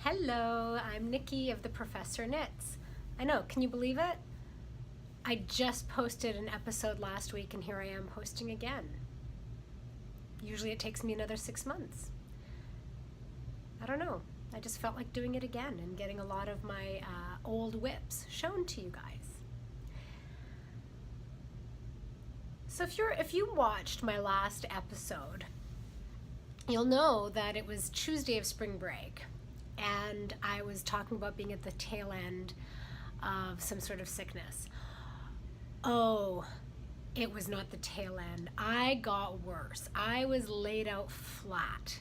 Hello, I'm Nikki of The Professor Knits. I know, can you believe it? I just posted an episode last week and here I am posting again. Usually it takes me another 6 months. I don't know, I just felt like doing it again and getting a lot of my old whips shown to you guys. So if you watched my last episode, you'll know that it was Tuesday of spring break. And I was talking about being at the tail end of some sort of sickness. Oh, it was not the tail end. I got worse. I was laid out flat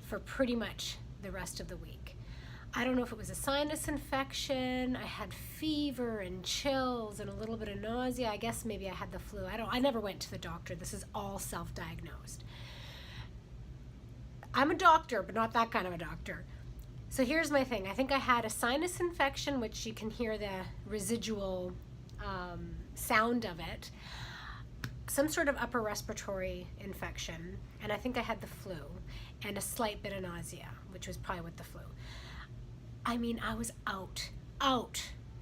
for pretty much the rest of the week. I don't know if it was a sinus infection. I had fever and chills and a little bit of nausea. I guess maybe I had the flu. I never went to the doctor. This is all self-diagnosed. I'm a doctor, but not that kind of a doctor. So here's my thing. I think I had a sinus infection, which you can hear the residual sound of it, some sort of upper respiratory infection, and I think I had the flu and a slight bit of nausea, which was probably with the flu. I mean, I was out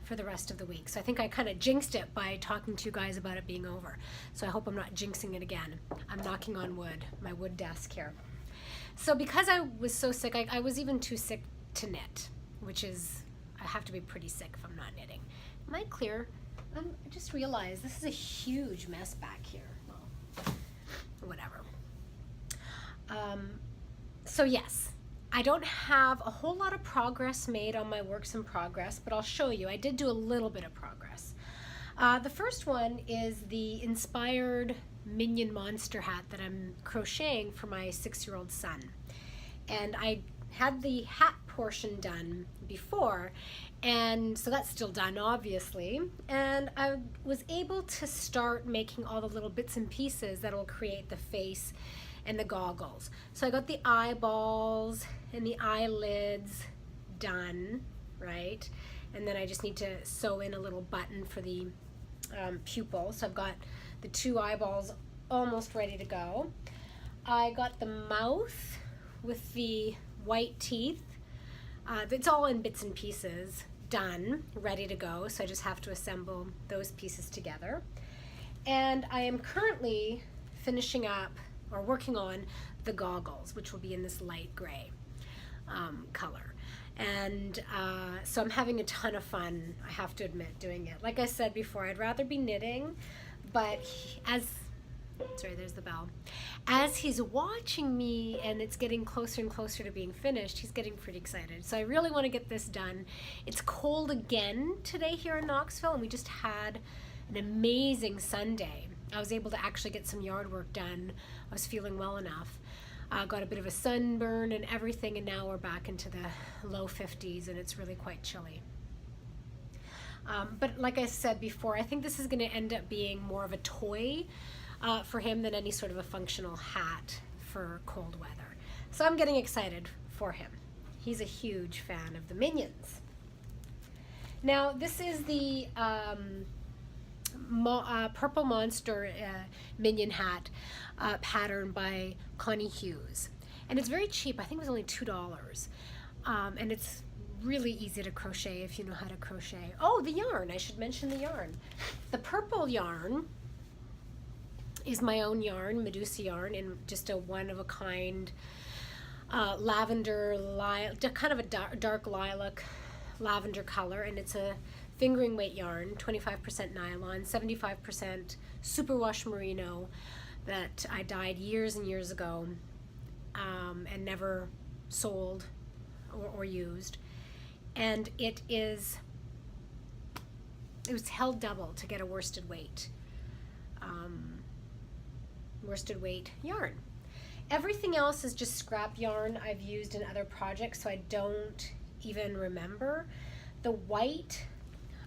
for the rest of the week. So I think I kind of jinxed it by talking to you guys about it being over. So I hope I'm not jinxing it again. I'm knocking on wood, my wood desk here. So because I was so sick, I was even too sick to knit, which is, I have to be pretty sick if I'm not knitting. Am I clear? I just realized this is a huge mess back here. Well, whatever. So yes, I don't have a whole lot of progress made on my works in progress, but I'll show you. I did do a little bit of progress. The first one is the inspired minion monster hat that I'm crocheting for my 6-year-old son. And I had the hat portion done before, and so that's still done, obviously. And I was able to start making all the little bits and pieces that will create the face and the goggles. So I got the eyeballs and the eyelids done, right? And then I just need to sew in a little button for the pupil. So I've got the 2 eyeballs almost ready to go. I got the mouth with the white teeth. It's all in bits and pieces, done, ready to go. So I just have to assemble those pieces together. And I am currently finishing up or working on the goggles, which will be in this light gray color. And so I'm having a ton of fun, I have to admit, doing it. Like I said before, I'd rather be knitting, but sorry, there's the bell. As he's watching me and it's getting closer and closer to being finished, he's getting pretty excited. So I really want to get this done. It's cold again today here in Knoxville, and we just had an amazing Sunday. I was able to actually get some yard work done. I was feeling well enough. Got a bit of a sunburn and everything, and now we're back into the low 50s and it's really quite chilly. But like I said before, I think this is going to end up being more of a toy for him than any sort of a functional hat for cold weather. So I'm getting excited for him. He's a huge fan of the Minions. Now this is the Purple Monster Minion hat pattern by Connie Hughes, and it's very cheap. I think it was only $2, and it's really easy to crochet if you know how to crochet. Oh, the yarn, I should mention the yarn. The purple yarn is my own yarn, Medusa yarn, in just a one-of-a-kind lavender, kind of a dark lilac lavender color, and it's a fingering weight yarn, 25% nylon, 75% superwash merino that I dyed years and years ago and never sold or used. And it was held double to get a worsted weight yarn. Everything else is just scrap yarn I've used in other projects, so I don't even remember. The white,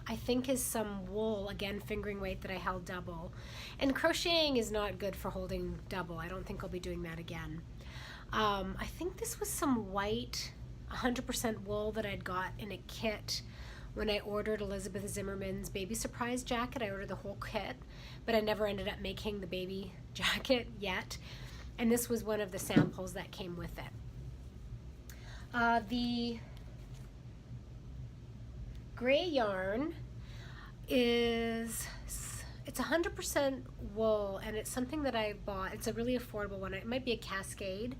I think, is some wool, again fingering weight, that I held double. And crocheting is not good for holding double. I don't think I'll be doing that again. I think this was some white 100% wool that I'd got in a kit when I ordered Elizabeth Zimmerman's baby surprise jacket. I ordered the whole kit, but I never ended up making the baby jacket yet. And this was one of the samples that came with it. The gray yarn is, it's 100% wool, and it's something that I bought. It's a really affordable one. It might be a Cascade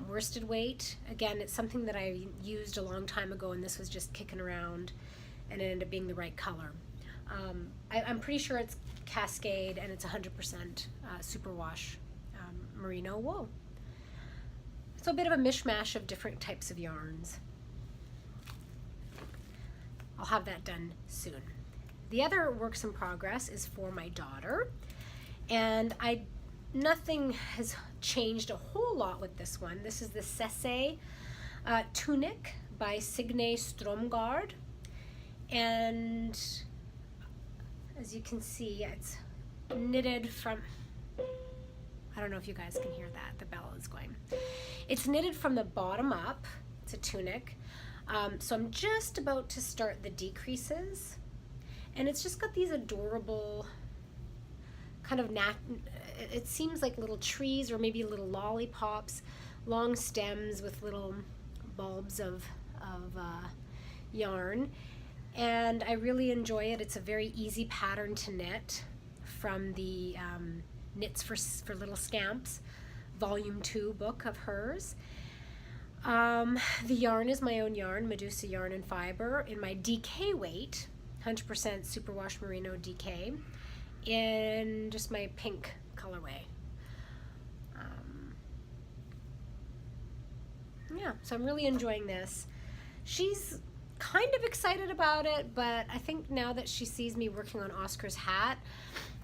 worsted weight. Again, it's something that I used a long time ago, and this was just kicking around, and it ended up being the right color. I'm pretty sure it's Cascade, and it's 100% superwash merino wool. So a bit of a mishmash of different types of yarns. I'll have that done soon. The other works in progress is for my daughter, and nothing has changed a whole lot with this one. This is the Sesse tunic by Signe Stromgard, and as you can see, it's knitted from, I don't know if you guys can hear that, the bell is going. It's knitted from the bottom up. It's a tunic. So I'm just about to start the decreases, and it's just got these adorable kind of it seems like little trees or maybe little lollipops, long stems with little bulbs of yarn, and I really enjoy it. It's a very easy pattern to knit from the Knits for Little Scamps Volume 2 book of hers. The yarn is my own yarn, Medusa yarn and fiber, in my DK weight, 100% superwash merino DK, in just my pink colorway. Yeah, so I'm really enjoying this. She's kind of excited about it, but I think now that she sees me working on Oscar's hat,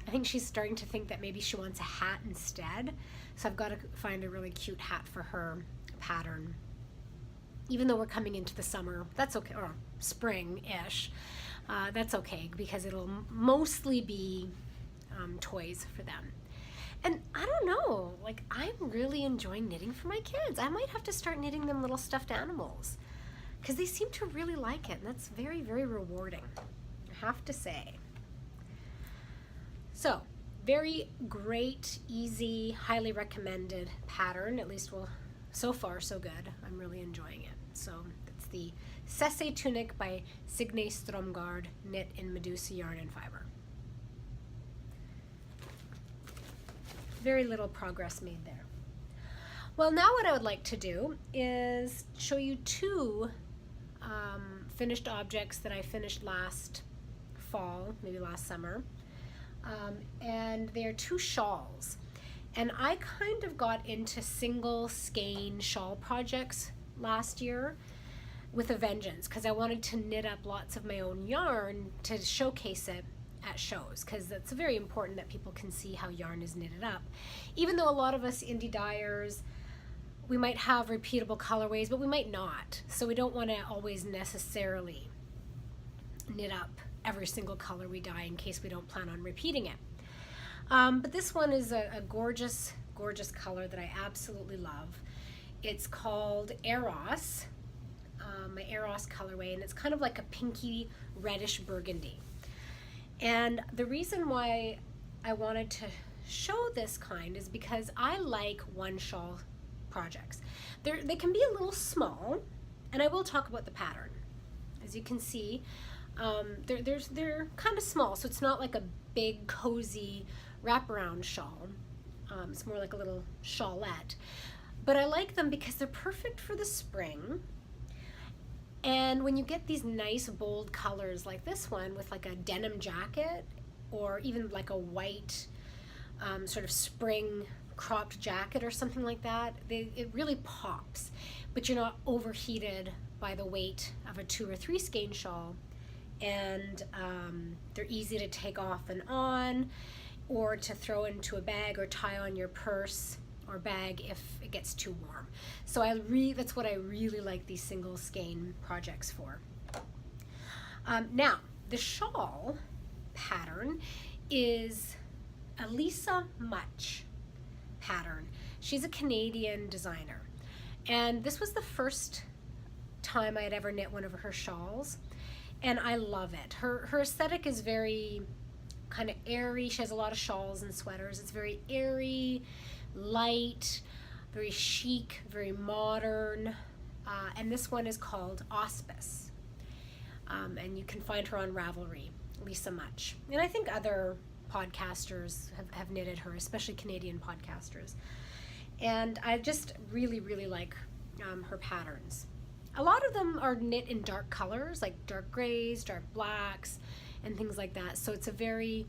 I think she's starting to think that maybe she wants a hat instead. So I've got to find a really cute hat for her pattern. Even though we're coming into the summer, that's okay, or spring-ish, that's okay, because it'll mostly be toys for them. And I don't know, like, I'm really enjoying knitting for my kids. I might have to start knitting them little stuffed animals, because they seem to really like it, and that's very, very rewarding, I have to say. So, very great, easy, highly recommended pattern, at least, well, so far so good. I'm really enjoying it. So it's the Sesse tunic by Signe Stromgard, knit in Medusa yarn and fiber. Very little progress made there. Well, now what I would like to do is show you two finished objects that I finished last fall, maybe last summer, and they are two shawls. And I kind of got into single skein shawl projects last year with a vengeance, because I wanted to knit up lots of my own yarn to showcase it at shows, because it's very important that people can see how yarn is knitted up. Even though a lot of us indie dyers, we might have repeatable colorways, but we might not. So we don't want to always necessarily knit up every single color we dye in case we don't plan on repeating it. But this one is a gorgeous, gorgeous color that I absolutely love. It's called Eros, my Eros colorway, and it's kind of like a pinky reddish burgundy. And the reason why I wanted to show this kind is because I like one shawl projects. They can be a little small, and I will talk about the pattern. As you can see, they're kind of small, so it's not like a big cozy wraparound shawl. It's more like a little shawlette. But I like them because they're perfect for the spring. And when you get these nice bold colors like this one with like a denim jacket, or even like a white sort of spring cropped jacket or something like that, it really pops. But you're not overheated by the weight of a 2 or 3 skein shawl. And they're easy to take off and on, or to throw into a bag or tie on your purse or bag if it gets too warm. So that's what I really like these single skein projects for. Now, the shawl pattern is a Lisa Much pattern. She's a Canadian designer. And this was the first time I had ever knit one of her shawls. And I love it. Her aesthetic is very kind of airy. She has a lot of shawls and sweaters. It's very airy, light, very chic, very modern. And this one is called Auspice. and you can find her on Ravelry, Lisa Much. And I think other podcasters have knitted her, especially Canadian podcasters. And I just really, really like her patterns. A lot of them are knit in dark colors, like dark grays, dark blacks, and things like that. So it's a very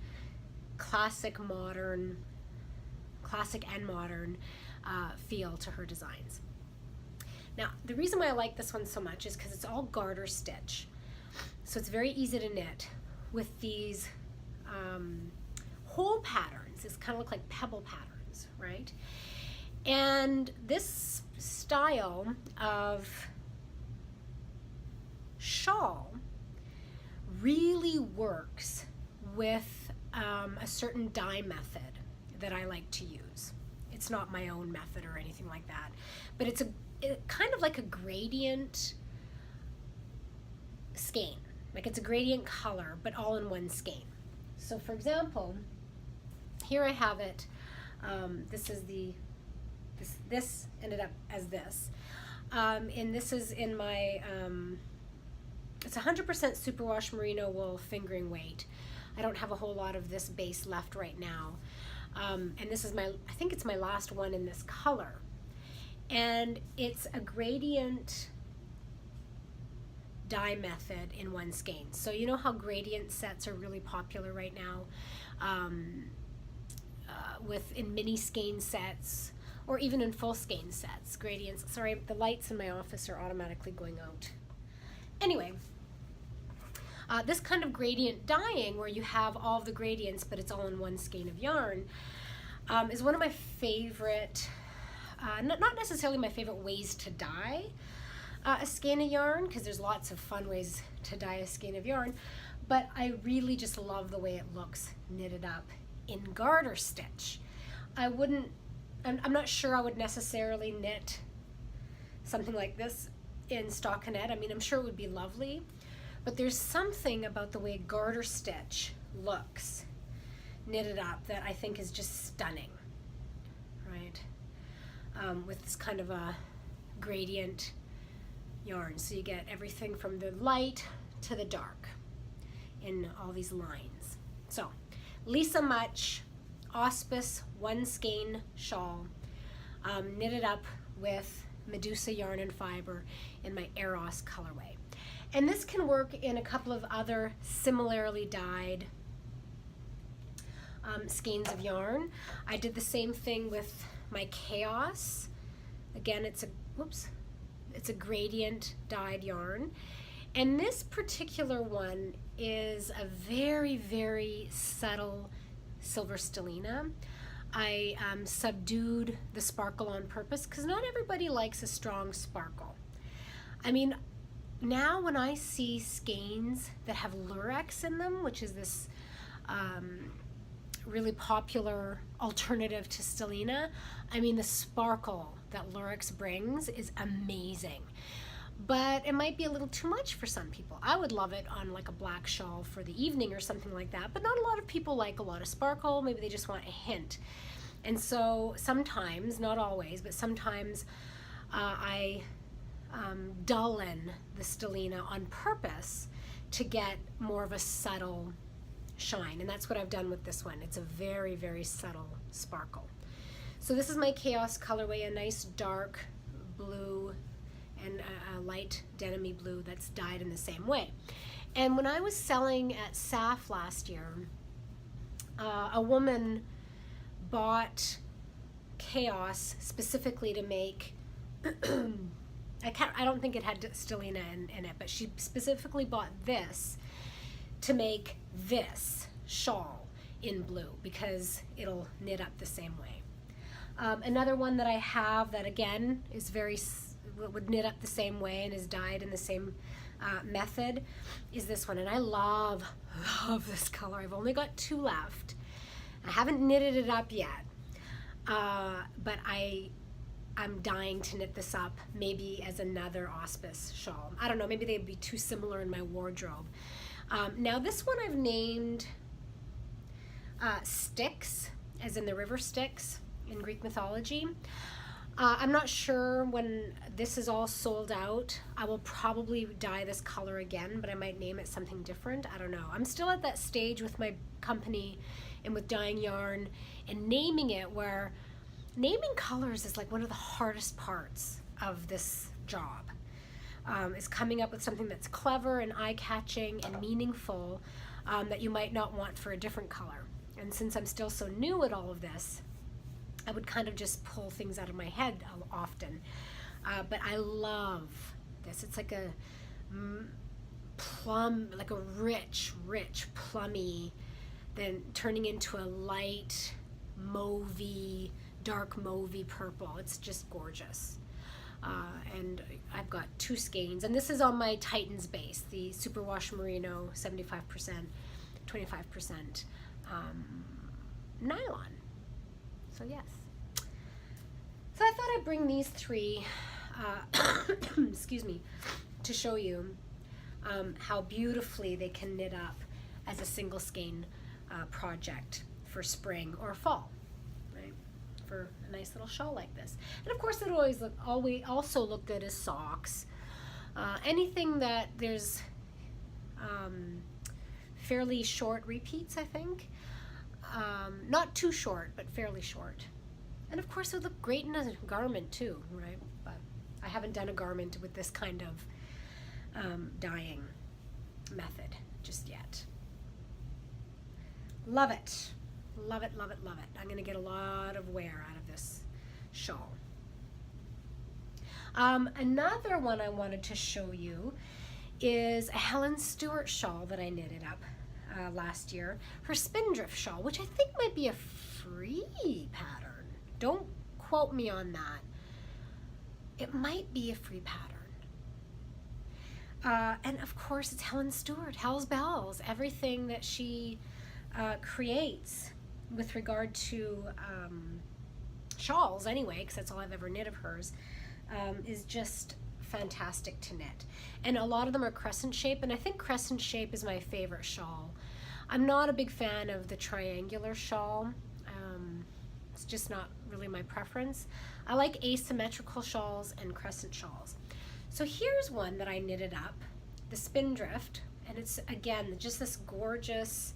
classic and modern feel to her designs. Now, the reason why I like this one so much is because it's all garter stitch. So it's very easy to knit with these hole patterns. It's kind of look like pebble patterns, right? And this style of shawl really works with a certain dye method that I like to use. It's not my own method or anything like that, but it's kind of like a gradient skein. Like it's a gradient color, but all in one skein. So for example, here I have it. This ended up as this. And this is in my, it's 100% superwash merino wool fingering weight. I don't have a whole lot of this base left right now. And this is I think it's my last one in this color. And it's a gradient dye method in one skein. So you know how gradient sets are really popular right now, in mini skein sets, or even in full skein sets, gradients. Sorry, the lights in my office are automatically going out. Anyway, this kind of gradient dyeing where you have all of the gradients but it's all in one skein of yarn is one of my favorite, not necessarily my favorite ways to dye a skein of yarn, because there's lots of fun ways to dye a skein of yarn, but I really just love the way it looks knitted up in garter stitch. I'm not sure I would necessarily knit something like this in stockinette. I mean, I'm sure it would be lovely, but there's something about the way garter stitch looks knitted up that I think is just stunning, right? With this kind of a gradient yarn. So you get everything from the light to the dark in all these lines. So Lisa Much Auspice one skein shawl, knitted up with Medusa yarn and fiber in my Eros colorway. And this can work in a couple of other similarly dyed skeins of yarn. I did the same thing with my Chaos. Again, it's a gradient dyed yarn. And this particular one is a very, very subtle silver stellina. I subdued the sparkle on purpose because not everybody likes a strong sparkle. I mean, now when I see skeins that have lurex in them, which is this really popular alternative to stellina, I mean, the sparkle that lurex brings is amazing. But it might be a little too much for some people. I would love it on like a black shawl for the evening or something like that, but not a lot of people like a lot of sparkle. Maybe they just want a hint. And so sometimes, not always, but sometimes I dullen the stellina on purpose to get more of a subtle shine. And that's what I've done with this one. It's a very, very subtle sparkle. So this is my Chaos colorway, a nice dark blue and a light denim-y blue that's dyed in the same way. And when I was selling at SAF last year, a woman bought Chaos specifically to make, I don't think it had stellina in it, but she specifically bought this to make this shawl in blue because it'll knit up the same way. Another one that I have that again is would knit up the same way and is dyed in the same method is this one, and I love this color. I've only got 2 left. I haven't knitted it up yet, but I'm dying to knit this up maybe as another Auspice shawl. I don't know, maybe they'd be too similar in my wardrobe. Now this one I've named Styx, as in the river Styx in Greek mythology. I'm not sure when this is all sold out. I will probably dye this color again, but I might name it something different. I don't know. I'm still at that stage with my company and with dyeing yarn and naming it, where naming colors is like one of the hardest parts of this job. Is coming up with something that's clever and eye-catching and meaningful, that you might not want for a different color. And since I'm still so new at all of this, I would kind of just pull things out of my head often. But I love this. It's like a plum, like a rich, plummy, then turning into a light mauvey, dark mauvey purple. It's just gorgeous. And I've got 2 skeins, and this is on my Titans base, the Superwash Merino 75%, 25% nylon. So yes. So I thought I'd bring these 3, excuse me, to show you how beautifully they can knit up as a single skein project for spring or fall, right? For a nice little shawl like this. And of course, it always also look good as socks. Anything that there's fairly short repeats, I think. Not too short, but fairly short. And of course, it would look great in a garment too, right? But I haven't done a garment with this kind of dyeing method just yet. Love it. Love it, love it, love it. I'm going to get a lot of wear out of this shawl. Another one I wanted to show you is a Helen Stewart shawl that I knitted up last year. Her Spindrift shawl, which I think might be a free pattern. Don't quote me on that. It might be a free pattern. And of course, it's Helen Stewart, Hell's Bells. Everything that she creates with regard to shawls, anyway, because that's all I've ever knit of hers, is just fantastic to knit. And a lot of them are crescent shape, and I think crescent shape is my favorite shawl. I'm not a big fan of the triangular shawl. It's just not really my preference. I like asymmetrical shawls and crescent shawls. So here's one that I knitted up, the Spindrift, and it's, again, just this gorgeous,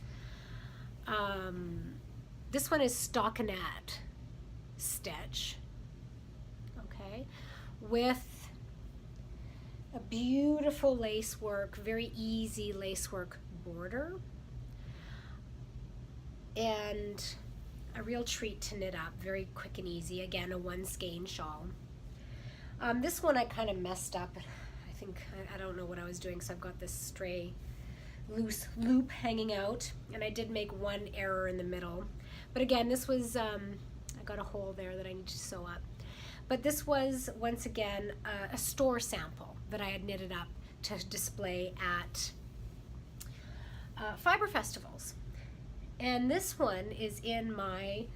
this one is stockinette stitch, okay, with a beautiful lace work, very easy lace work border, and a real treat to knit up, very quick and easy. Again, a 1 skein shawl. This one I kind of messed up. I think, I don't know what I was doing, so I've got this stray loose loop hanging out, and I did make 1 error in the middle. But again, this was, I got a hole there that I need to sew up. But this was, once again, a store sample that I had knitted up to display at fiber festivals. And this one is in my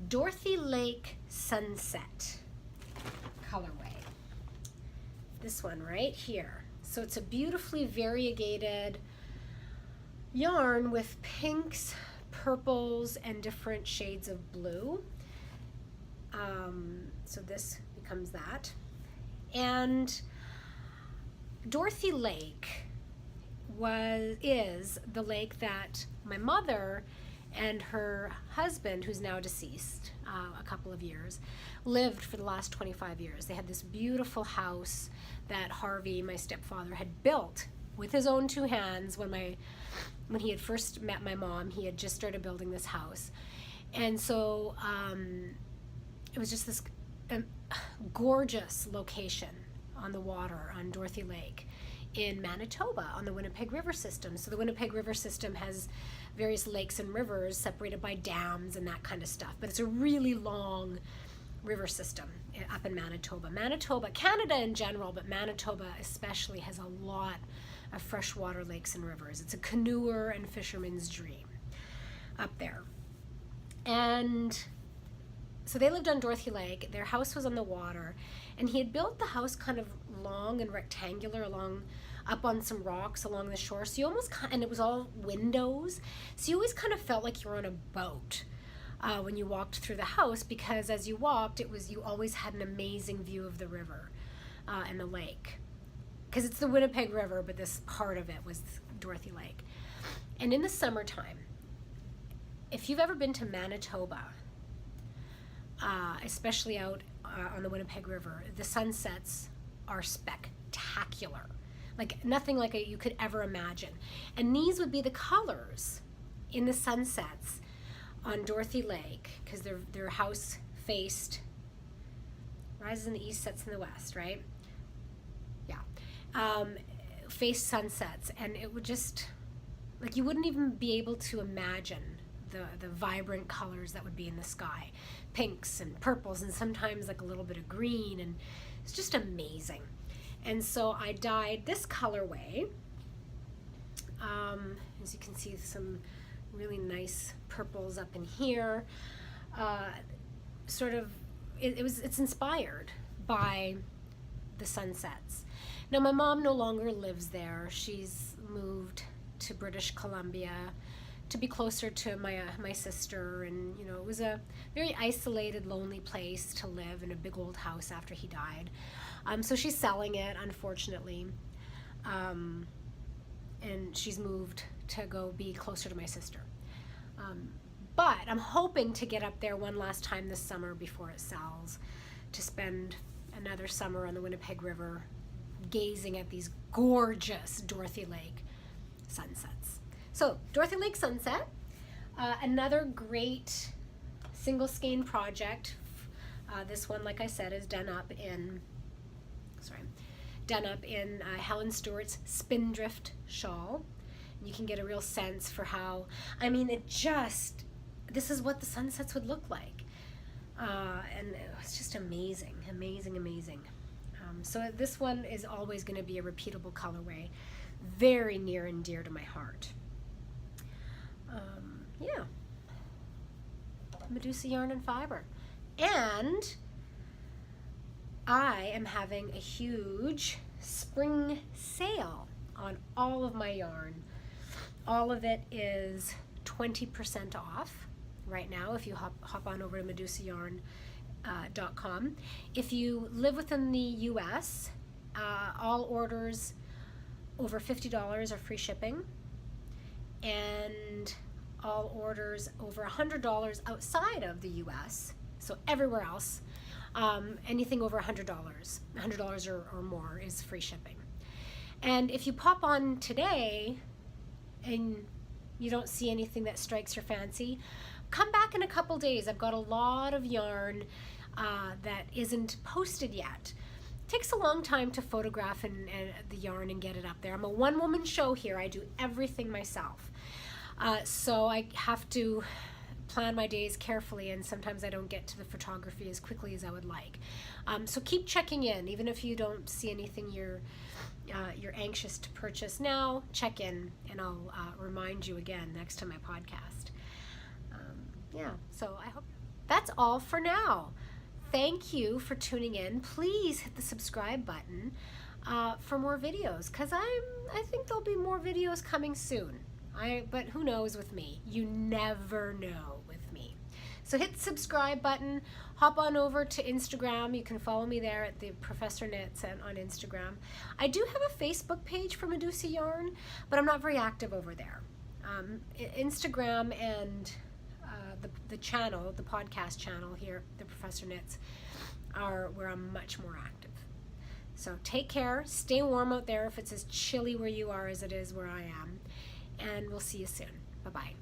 Dorothy Lake Sunset colorway. This one right here. So it's a beautifully variegated yarn with pinks, purples, and different shades of blue. So this becomes that. And Dorothy Lake is the lake that my mother and her husband, who's now deceased, a couple of years, lived for the last 25 years. They had this beautiful house that Harvey, my stepfather, had built with his own 2 hands. When he had first met my mom, he had just started building this house. And so it was just this gorgeous location on the water on Dorothy Lake in Manitoba on the Winnipeg River system. So the Winnipeg River system has various lakes and rivers separated by dams and that kind of stuff. But it's a really long river system up in Manitoba. Manitoba, Canada in general, but Manitoba especially, has a lot of freshwater lakes and rivers. It's a canoeer and fisherman's dream up there. And so they lived on Dorothy Lake. Their house was on the water, and he had built the house kind of long and rectangular up on some rocks along the shore. So you almost, and it was all windows, so you always kind of felt like you were on a boat. when you walked through the house, because as you walked, you always had an amazing view of the river and the lake. Because it's the Winnipeg River, but this part of it was Dorothy Lake. And in the summertime, if you've ever been to Manitoba, especially out on the Winnipeg River, the sunsets are spectacular. Like nothing like you could ever imagine. And these would be the colors in the sunsets on Dorothy Lake, because their house faced, rises in the east, sets in the west, right? Yeah. Faced sunsets, and it would just, like, you wouldn't even be able to imagine the vibrant colors that would be in the sky. Pinks and purples and sometimes like a little bit of green, and it's just amazing. And so I dyed this colorway. As you can see, some really nice purples up in here. It's inspired by the sunsets. Now my mom no longer lives there. She's moved to British Columbia to be closer to my sister, and you know, it was a very isolated, lonely place to live in a big old house after he died. So she's selling it, unfortunately, and she's moved to go be closer to my sister. But I'm hoping to get up there one last time this summer before it sells, to spend another summer on the Winnipeg River gazing at these gorgeous Dorothy Lake sunsets. So Dorothy Lake sunset, another great single skein project. This one, like I said, is done up in Helen Stewart's Spindrift shawl. You can get a real sense for how, I mean, this is what the sunsets would look like. And it was just amazing, amazing, amazing. So this one is always going to be a repeatable colorway, very near and dear to my heart. Yeah, Medusa yarn and fiber. And I am having a huge spring sale on all of my yarn. All of it is 20% off right now if you hop on over to medusayarn.com. If you live within the US, all orders over $50 are free shipping, and all orders over $100 outside of the US, so everywhere else, anything over $100 or more is free shipping. And if you pop on today and you don't see anything that strikes your fancy, come back in a couple days. I've got a lot of yarn that isn't posted yet. It takes a long time to photograph and the yarn and get it up there. I'm a one-woman show here. I do everything myself. So I have to plan my days carefully, and sometimes I don't get to the photography as quickly as I would like. So keep checking in, even if you don't see anything you're anxious to purchase now. Check in, and I'll remind you again next time I podcast. Yeah, so I hope that's all for now. Thank you for tuning in. Please hit the subscribe button for more videos, because I think there'll be more videos coming soon. But who knows with me? You never know with me. So hit the subscribe button, hop on over to Instagram. You can follow me there at the Professor Knits on Instagram. I do have a Facebook page for Medusa Yarn, but I'm not very active over there. Instagram and the channel, the podcast channel here, the Professor Knits, are where I'm much more active. So take care, stay warm out there if it's as chilly where you are as it is where I am, and we'll see you soon. Bye-bye.